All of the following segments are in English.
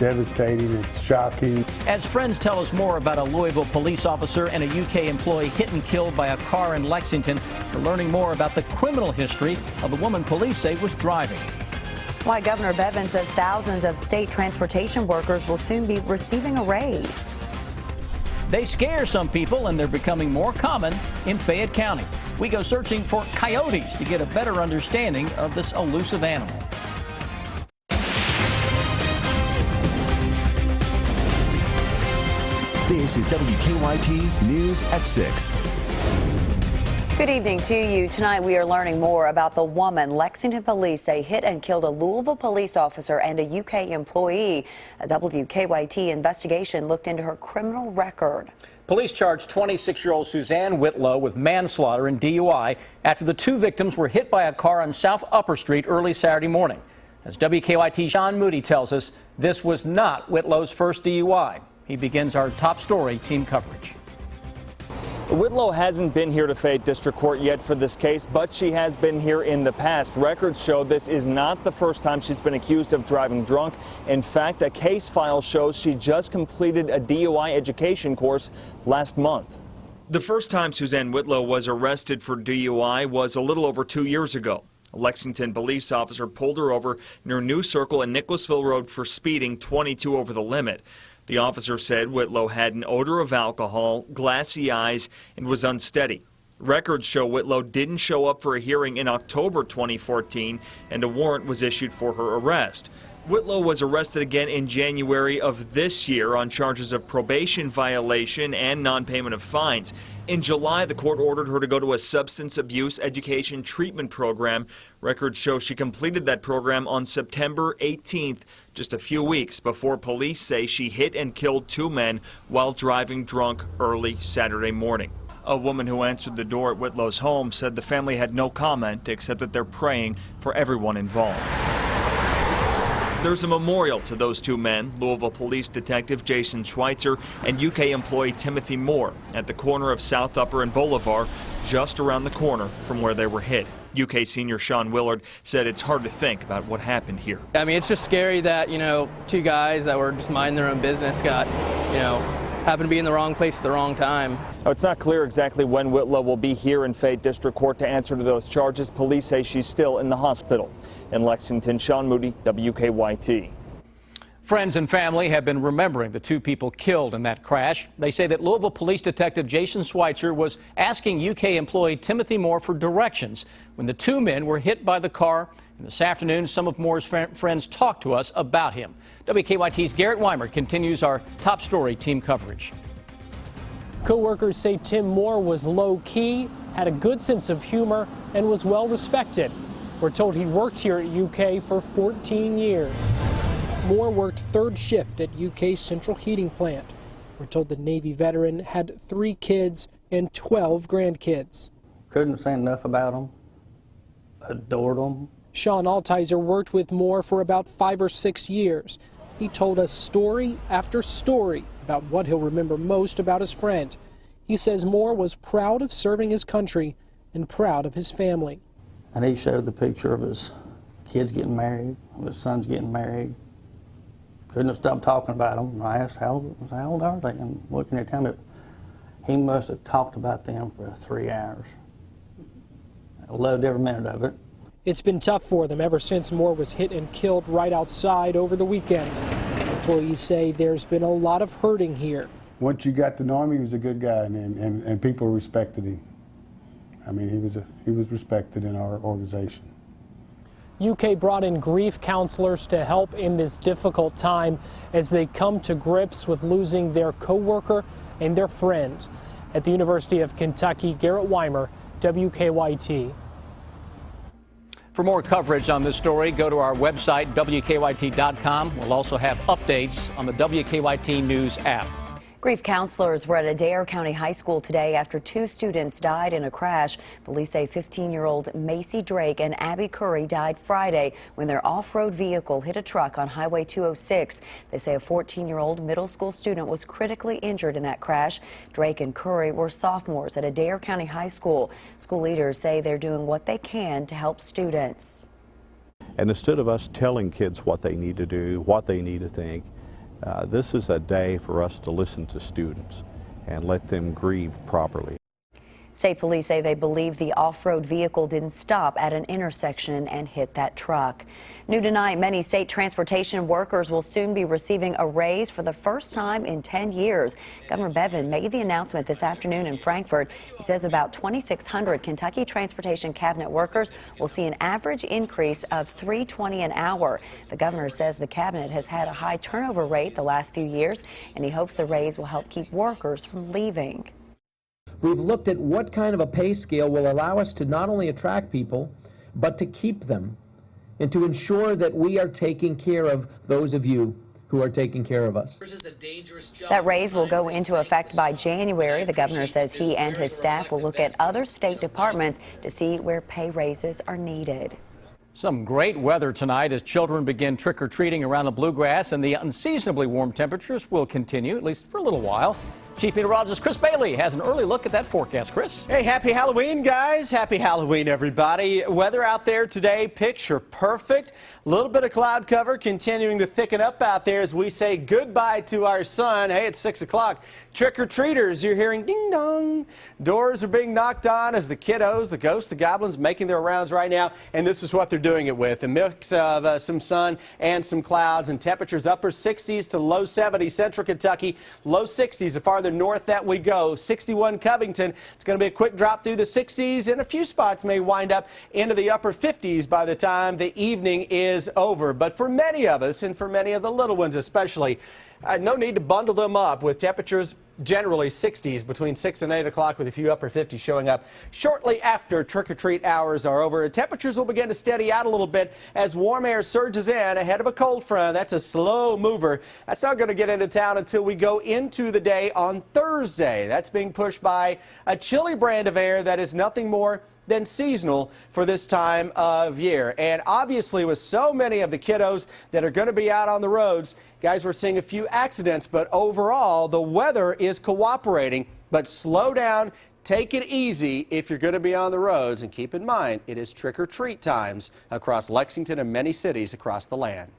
devastating. It's shocking. As friends tell us more about a Louisville police officer and a UK employee hit and killed by a car in Lexington, we're learning more about the criminal history of the woman police say was driving. Why Governor Bevin says thousands of state transportation workers will soon be receiving a raise. They scare some people, and they're becoming more common in Fayette County. We go searching for coyotes to get a better understanding of this elusive animal. This is WKYT News at 6. Good evening to you. Tonight we are learning more about the woman Lexington police say hit and killed a Louisville police officer and a UK employee. A WKYT investigation looked into her criminal record. Police charged 26-year-old Suzanne Whitlow with manslaughter and DUI after the two victims were hit by a car on South Upper Street early Saturday morning. As WKYT's Sean Moody tells us, this was not Whitlow's first DUI. He begins our top story team coverage. Whitlow hasn't been here to Fayette District Court yet for this case, but she has been here in the past. Records show this is not the first time she's been accused of driving drunk. In fact, a case file shows she just completed a DUI education course last month. The first time Suzanne Whitlow was arrested for DUI was a little over 2 years ago. A Lexington police officer pulled her over near New Circle and Nicholasville Road for speeding 22 over the limit. The officer said Whitlow had an odor of alcohol, glassy eyes, and was unsteady. Records show Whitlow didn't show up for a hearing in October 2014, and a warrant was issued for her arrest. Whitlow was arrested again in January of this year on charges of probation violation and non-payment of fines. In July, the court ordered her to go to a substance abuse education treatment program. Records show she completed that program on September 18th, just a few weeks before police say she hit and killed two men while driving drunk early Saturday morning. A woman who answered the door at Whitlow's home said the family had no comment except that they're praying for everyone involved. There's a memorial to those two men, Louisville Police Detective Jason Schweitzer and UK employee Timothy Moore, at the corner of South Upper and Boulevard, just around the corner from where they were hit. UK senior Sean Willard said it's hard to think about what happened here. I mean, it's just scary that, two guys that were just minding their own business got, happened to be in the wrong place at the wrong time. Now, it's not clear exactly when Whitlow will be here in Fayette District Court to answer to those charges. Police say she's still in the hospital. In Lexington, Sean Moody, WKYT. Friends and family have been remembering the two people killed in that crash. They say that Louisville Police Detective Jason Schweitzer was asking UK employee Timothy Moore for directions when the two men were hit by the car. And this afternoon, some of Moore's friends talked to us about him. WKYT's Garrett Weimer continues our top story team coverage. Co-workers say Tim Moore was low-key, had a good sense of humor, and was well respected. We're told he worked here at UK for 14 years. Moore worked third shift at UK's central heating plant. We're told the Navy veteran had 3 kids and 12 grandkids. Couldn't say enough about them. Adored them. Sean Altizer worked with Moore for about 5 or 6 years. He told us story after story about what he'll remember most about his friend. He says Moore was proud of serving his country and proud of his family. And he showed the picture of his kids getting married, of his sons getting married. Couldn't stop talking about them. I asked, how old are they? And what can they tell me? He must have talked about them for 3 hours. I loved every minute of it. It's been tough for them ever since Moore was hit and killed right outside over the weekend. Employees say there's been a lot of hurting here. Once you got to know him, he was a good guy, and people respected him. I mean, he was respected in our organization. UK brought in grief counselors to help in this difficult time as they come to grips with losing their co-worker and their friend. At the University of Kentucky, Garrett Weimer, WKYT. For more coverage on this story, go to our website, WKYT.com. We'll also have updates on the WKYT News app. Grief counselors were at Adair County High School today after 2 students died in a crash. Police say 15-year-old Macy Drake and Abby Curry died Friday when their off-road vehicle hit a truck on Highway 206. They say a 14-year-old middle school student was critically injured in that crash. Drake and Curry were sophomores at Adair County High School. School leaders say they're doing what they can to help students. And instead of us telling kids what they need to do, what they need to think, This is a day for us to listen to students and let them grieve properly. State police say they believe the off-road vehicle didn't stop at an intersection and hit that truck. New tonight, many state transportation workers will soon be receiving a raise for the first time in 10 years. Governor Bevin made the announcement this afternoon in Frankfort. He says about 2,600 Kentucky Transportation Cabinet workers will see an average increase of $3.20 an hour. The governor says the cabinet has had a high turnover rate the last few years, and he hopes the raise will help keep workers from leaving. We've looked at what kind of a pay scale will allow us to not only attract people, but to keep them, and to ensure that we are taking care of those of you who are taking care of us. That raise will go into effect by January. The governor says he and his staff will look at other state departments to see where pay raises are needed. Some great weather tonight as children begin trick-or-treating around the bluegrass, and the unseasonably warm temperatures will continue, at least for a little while. Chief Meteorologist Chris Bailey has an early look at that forecast. Chris? Hey, happy Halloween, guys. Happy Halloween, everybody. Weather out there today, picture perfect. A little bit of cloud cover continuing to thicken up out there as we say goodbye to our sun. Hey, it's 6 o'clock. Trick-or-treaters, you're hearing ding-dong. Doors are being knocked on as the kiddos, the ghosts, the goblins making their rounds right now. And this is what they're doing it with. A mix of some sun and some clouds, and temperatures upper 60s to low 70s. Central Kentucky, low 60s. The farther north that we go. 61 Covington. It's going to be a quick drop through the 60s, and a few spots may wind up into the upper 50s by the time the evening is over. But for many of us, and for many of the little ones especially, no need to bundle them up with temperatures generally 60s between 6 and 8 o'clock, with a few upper 50s showing up shortly after trick-or-treat hours are over. Temperatures will begin to steady out a little bit as warm air surges in ahead of a cold front. That's a slow mover. That's not going to get into town until we go into the day on Thursday. That's being pushed by a chilly brand of air that is nothing more than seasonal for this time of year. And obviously, with so many of the kiddos that are going to be out on the roads, guys, we're seeing a few accidents, but overall the weather is cooperating. But slow down, take it easy if you're going to be on the roads, and keep in mind it is trick-or-treat times across Lexington and many cities across the land.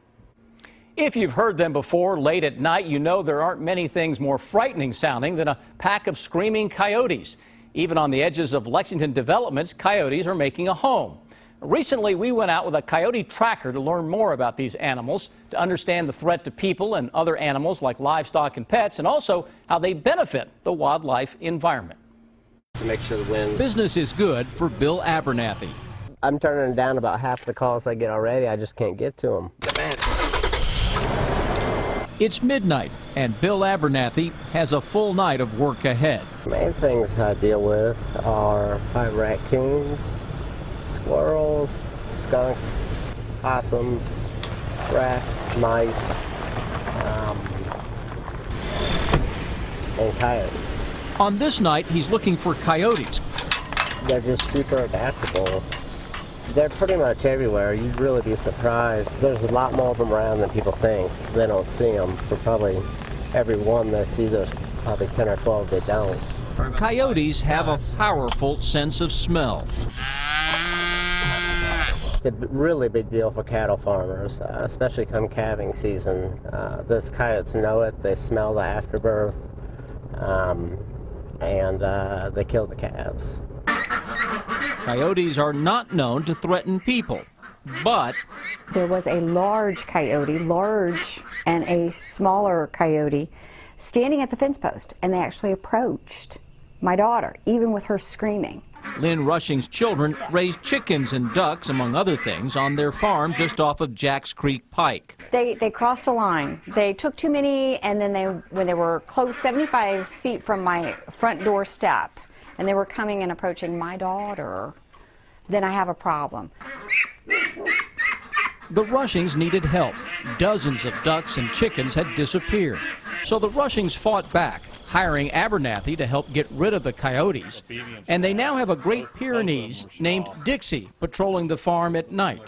If you've heard them before late at night, you know there aren't many things more frightening sounding than a pack of screaming coyotes. Even on the edges of Lexington developments, coyotes are making a home. Recently, we went out with a coyote tracker to learn more about these animals, to understand the threat to people and other animals like livestock and pets, and also how they benefit the wildlife environment. To make sure the wind. Business is good for Bill Abernathy. I'm turning down about half the calls I get already. I just can't get to them. It's midnight, and Bill Abernathy has a full night of work ahead. The main things I deal with are raccoons, squirrels, skunks, possums, rats, mice, and coyotes. On this night, he's looking for coyotes. They're just super adaptable. They're pretty much everywhere. You'd really be surprised. There's a lot more of them around than people think. They don't see them. For probably every one they see, there's probably 10 or 12 they don't. Coyotes have a powerful sense of smell. It's a really big deal for cattle farmers, especially come calving season. Those coyotes know it. They smell the afterbirth, and they kill the calves. Coyotes are not known to threaten people, but there was a large coyote, and a smaller coyote standing at the fence post, and they actually approached my daughter, even with her screaming. Lynn Rushing's children raise chickens and ducks, among other things, on their farm just off of Jacks Creek Pike. They crossed a line. They took too many, and then when they were close 75 feet from my front door step, and they were coming and approaching my daughter, then I have a problem. The Rushings needed help. Dozens of ducks and chickens had disappeared. So the Rushings fought back, hiring Abernathy to help get rid of the coyotes. And they now have a Great Pyrenees named Dixie patrolling the farm at night.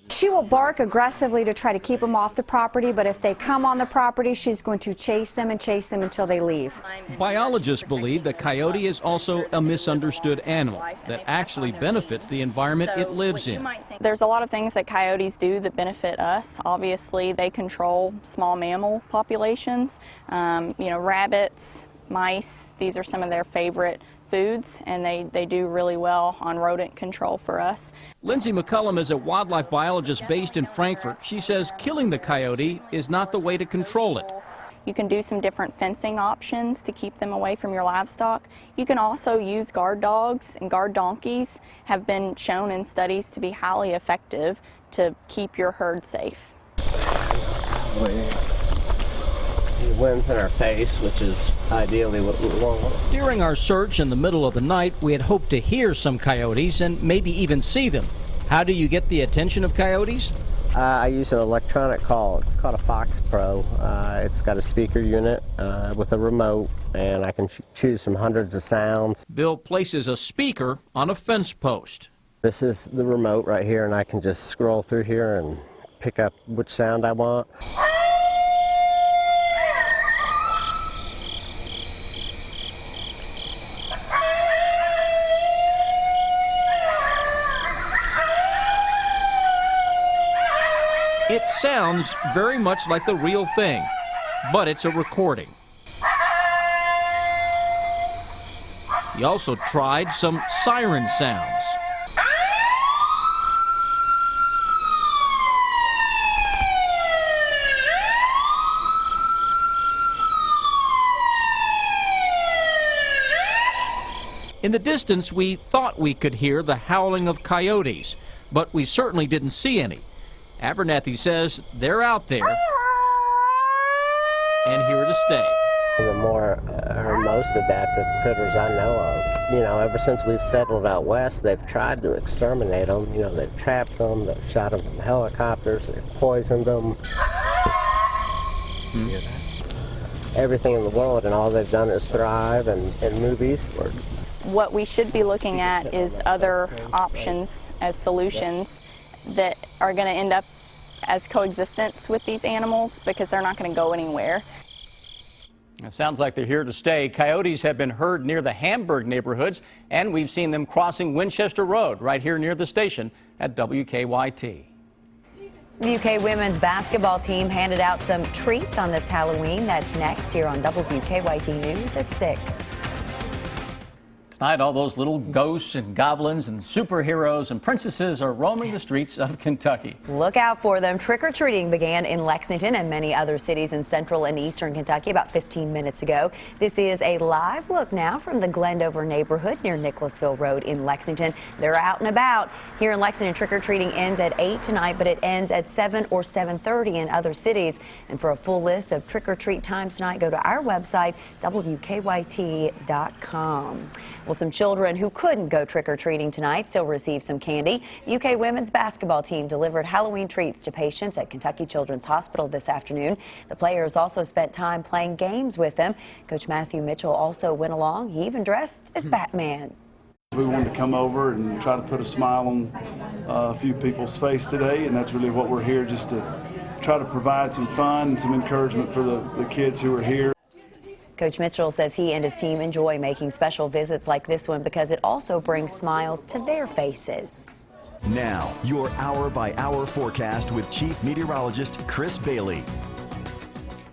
She will bark aggressively to try to keep them off the property, but if they come on the property, she's going to chase them until they leave. Biologists believe the coyote is also a misunderstood animal that actually benefits the environment it lives in. There's a lot of things that coyotes do that benefit us. Obviously, they control small mammal populations, rabbits, mice. These are some of their favorite foods, and they do really well on rodent control for us. Lindsay McCullum is a wildlife biologist based in Frankfurt. She says killing the coyote is not the way to control it. You can do some different fencing options to keep them away from your livestock. You can also use guard dogs, and guard donkeys have been shown in studies to be highly effective to keep your herd safe. The wind's in our face, which is ideally what we want. During our search in the middle of the night, we had hoped to hear some coyotes and maybe even see them. How do you get the attention of coyotes? I use an electronic call. It's called a Fox Pro. It's got a speaker unit with a remote, and I can choose from hundreds of sounds. Bill places a speaker on a fence post. This is the remote right here, and I can just scroll through here and pick up which sound I want. It sounds very much like the real thing, but it's a recording. He also tried some siren sounds. In the distance, we thought we could hear the howling of coyotes, but we certainly didn't see any. Abernathy says they're out there and here to stay. The most adaptive critters I know of. Ever since we've settled out west, they've tried to exterminate them. They've trapped them, they've shot them from helicopters, they've poisoned them. Everything in the world, and all they've done is thrive and move eastward. What we should be looking at is other options as solutions that are going to end up as coexistence with these animals, because they're not going to go anywhere. It sounds like they're here to stay. Coyotes have been heard near the Hamburg neighborhoods, and we've seen them crossing Winchester Road right here near the station at WKYT. The UK women's basketball team handed out some treats on this Halloween. That's next here on WKYT News at 6. Tonight, all those little ghosts and goblins and superheroes and princesses are roaming the streets of Kentucky. Look out for them. Trick-or-treating began in Lexington and many other cities in central and eastern Kentucky about 15 minutes ago. This is a live look now from the Glendover neighborhood near Nicholasville Road in Lexington. They're out and about. Here in Lexington, trick-or-treating ends at 8 tonight, but it ends at 7 or 7:30 in other cities. And for a full list of trick-or-treat times tonight, go to our website, WKYT.com. Well, some children who couldn't go trick-or-treating tonight still received some candy. The UK women's basketball team delivered Halloween treats to patients at Kentucky Children's Hospital this afternoon. The players also spent time playing games with them. Coach Matthew Mitchell also went along. He even dressed as Batman. We wanted to come over and try to put a smile on a few people's face today, and that's really what we're here, just to try to provide some fun and some encouragement for the kids who are here. Coach Mitchell says he and his team enjoy making special visits like this one because it also brings smiles to their faces. Now, your hour-by-hour forecast with Chief Meteorologist Chris Bailey.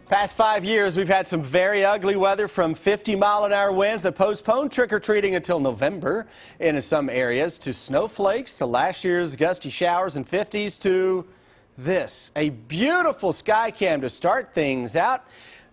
Past 5 years, we've had some very ugly weather, from 50-mile-an-hour winds that postponed trick-or-treating until November in some areas, to snowflakes, to last year's gusty showers and 50s, to this, a beautiful sky cam to start things out.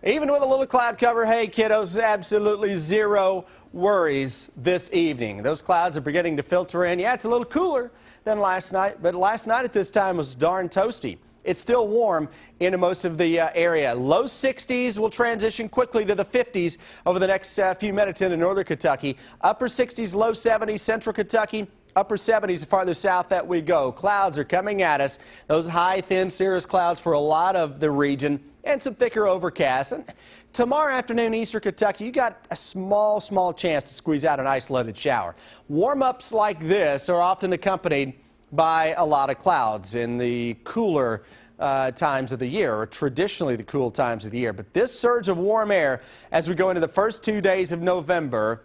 Even with a little cloud cover, hey kiddos, absolutely zero worries this evening. Those clouds are beginning to filter in. Yeah, it's a little cooler than last night, but last night at this time was darn toasty. It's still warm in most of the area. Low 60s will transition quickly to the 50s over the next few minutes into northern Kentucky. Upper 60s, low 70s, central Kentucky. Upper 70s the farther south that we go. Clouds are coming at us. Those high, thin, cirrus clouds for a lot of the region, and some thicker overcasts. And tomorrow afternoon, eastern Kentucky, you got a small chance to squeeze out an isolated shower. Warm-ups like this are often accompanied by a lot of clouds in the cooler times of the year, or traditionally the cool times of the year. But this surge of warm air as we go into the first 2 days of November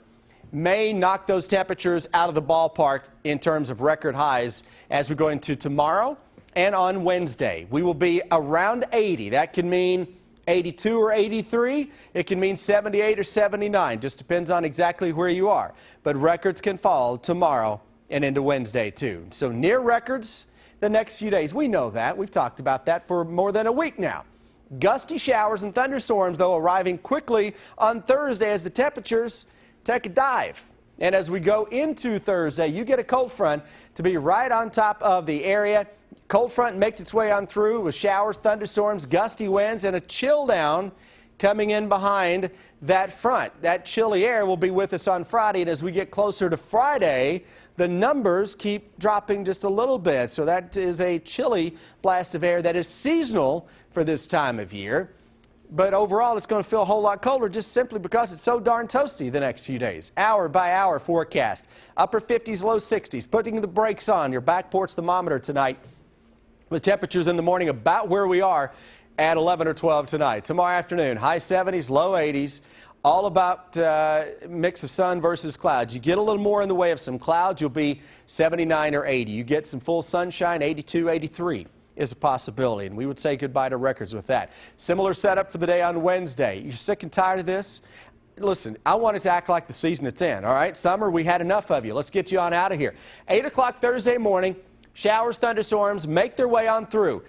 may knock those temperatures out of the ballpark in terms of record highs as we go into tomorrow and on Wednesday. We will be around 80. That can mean 82 or 83. It can mean 78 or 79. Just depends on exactly where you are. But records can fall tomorrow and into Wednesday too. So near records the next few days. We know that. We've talked about that for more than a week now. Gusty showers and thunderstorms, though, arriving quickly on Thursday as the temperatures take a dive. And as we go into Thursday, you get a cold front to be right on top of the area. Cold front makes its way on through with showers, thunderstorms, gusty winds, and a chill down coming in behind that front. That chilly air will be with us on Friday, and as we get closer to Friday, the numbers keep dropping just a little bit. So that is a chilly blast of air that is seasonal for this time of year. But overall, it's going to feel a whole lot colder just simply because it's so darn toasty the next few days. Hour by hour forecast. Upper 50s, low 60s. Putting the brakes on your back porch thermometer tonight. With temperatures in the morning about where we are at 11 or 12 tonight. Tomorrow afternoon, high 70s, low 80s. All about mix of sun versus clouds. You get a little more in the way of some clouds, you'll be 79 or 80. You get some full sunshine, 82, 83 is a possibility, and we would say goodbye to records with that. Similar setup for the day on Wednesday. You're sick and tired of this? Listen, I want it to act like the season it's in, all right? Summer, we had enough of you. Let's get you on out of here. 8 o'clock Thursday morning, showers, thunderstorms make their way on through.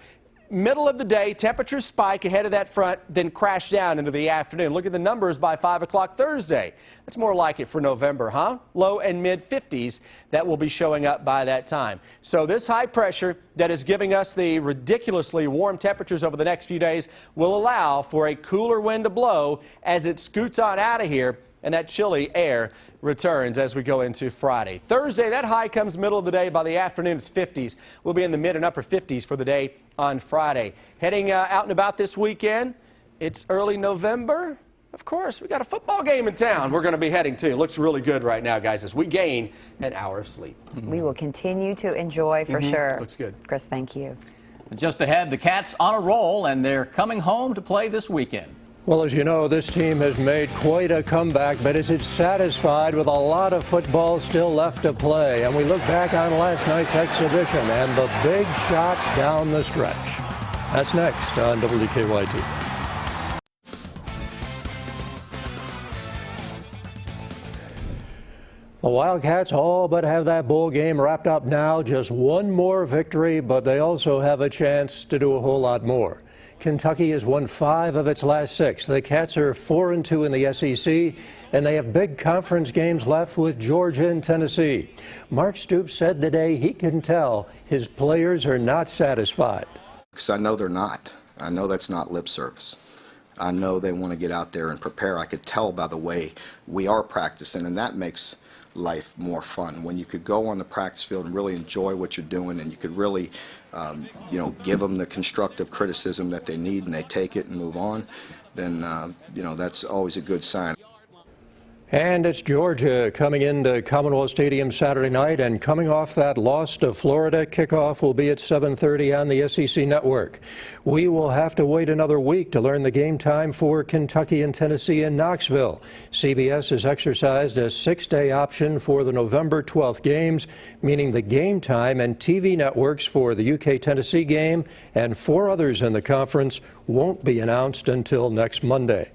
Middle of the day, temperatures spike ahead of that front, then crash down into the afternoon. Look at the numbers by 5 o'clock Thursday. That's more like it for November, huh? Low and mid 50s that will be showing up by that time. So this high pressure that is giving us the ridiculously warm temperatures over the next few days will allow for a cooler wind to blow as it scoots on out of here, and that chilly air returns as we go into Friday. Thursday, that high comes middle of the day. By the afternoon, it's 50s. We'll be in the mid and upper 50s for the day on Friday. Heading out and about this weekend, it's early November. Of course, we got a football game in town we're going to be heading to. It looks really good right now, guys, as we gain an hour of sleep. We will continue to enjoy for sure. Looks good. Chris, thank you. Just ahead, the Cats on a roll, and they're coming home to play this weekend. Well, as you know, this team has made quite a comeback, but is it satisfied with a lot of football still left to play? And we look back on last night's exhibition and the big shots down the stretch. That's next on WKYT. The Wildcats all but have that bowl game wrapped up now. Just one more victory, but they also have a chance to do a whole lot more. Kentucky has won 5 of its last 6. The Cats are 4-2 in the SEC, and they have big conference games left with Georgia and Tennessee. Mark Stoops said today he can tell his players are not satisfied. Because I know they're not. I know that's not lip service. I know they want to get out there and prepare. I could tell by the way we are practicing, and that makes life more fun. When you could go on the practice field and really enjoy what you're doing, and you could really give them the constructive criticism that they need, and they take it and move on, then that's always a good sign. And it's Georgia coming into Commonwealth Stadium Saturday night, and coming off that loss to Florida. Kickoff will be at 7:30 on the SEC Network. We will have to wait another week to learn the game time for Kentucky and Tennessee in Knoxville. CBS has exercised a 6-day option for the November 12th games, meaning the game time and TV networks for the UK-Tennessee game and 4 others in the conference won't be announced until next Monday.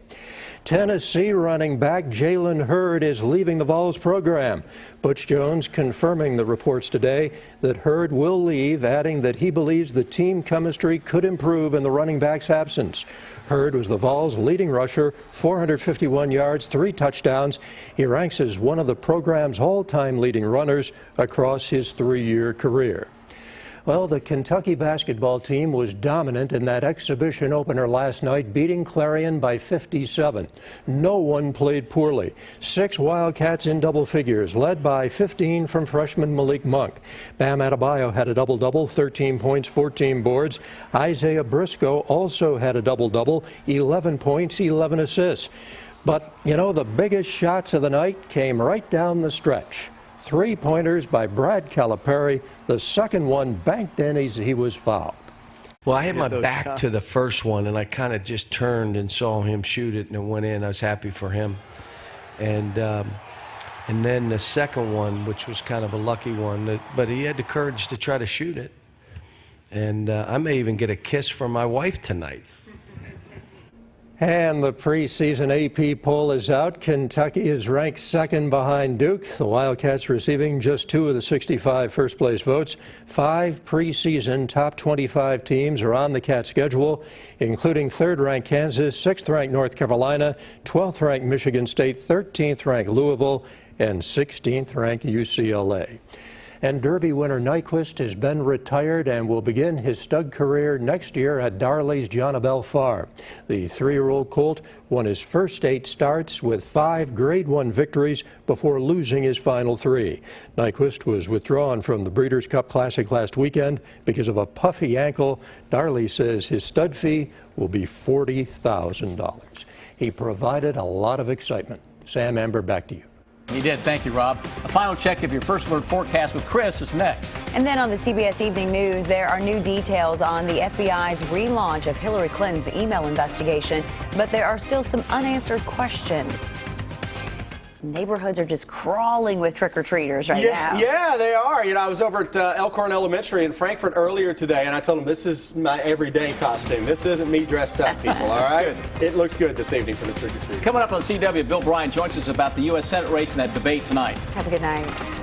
Tennessee running back Jalen Hurd is leaving the Vols program. Butch Jones confirming the reports today that Hurd will leave, adding that he believes the team chemistry could improve in the running back's absence. Hurd was the Vols' leading rusher, 451 yards, 3 touchdowns. He ranks as one of the program's all-time leading runners across his 3-year career. Well, the Kentucky basketball team was dominant in that exhibition opener last night, beating Clarion by 57. No one played poorly. 6 Wildcats in double figures, led by 15 from freshman Malik Monk. Bam Adebayo had a double-double, 13 points, 14 boards. Isaiah Briscoe also had a double-double, 11 points, 11 assists. But, the biggest shots of the night came right down the stretch. 3-pointers by Brad Calipari. The second one banked in as he was fouled. Well, I had my back to the first one, and I kind of just turned and saw him shoot it, and it went in. I was happy for him. And then the second one, which was kind of a lucky one, but he had the courage to try to shoot it. And I may even get a kiss from my wife tonight. And the preseason AP poll is out. Kentucky is ranked second behind Duke. The Wildcats receiving just 2 of the 65 first-place votes. 5 preseason top 25 teams are on the Cat schedule, including 3rd-ranked Kansas, 6th-ranked North Carolina, 12th-ranked Michigan State, 13th-ranked Louisville, and 16th-ranked UCLA. And Derby winner Nyquist has been retired and will begin his stud career next year at Darley's John Abel Farm. The 3-year-old colt won his first 8 starts with 5 Grade 1 victories before losing his final 3. Nyquist was withdrawn from the Breeders' Cup Classic last weekend because of a puffy ankle. Darley says his stud fee will be $40,000. He provided a lot of excitement. Sam Amber, back to you. He did. Thank you, Rob. A final check of your First Alert forecast with Chris is next. And then on the CBS Evening News, there are new details on the FBI's relaunch of Hillary Clinton's email investigation, but there are still some unanswered questions. Neighborhoods are just crawling with trick-or-treaters right now. Yeah, they are. You know, I was over at Elkhorn Elementary in Frankfort earlier today, and I told them this is my everyday costume. This isn't me dressed up, people, all right? It looks good this evening for the trick-or-treat. Coming up on CW, Bill Bryan joins us about the U.S. Senate race and that debate tonight. Have a good night.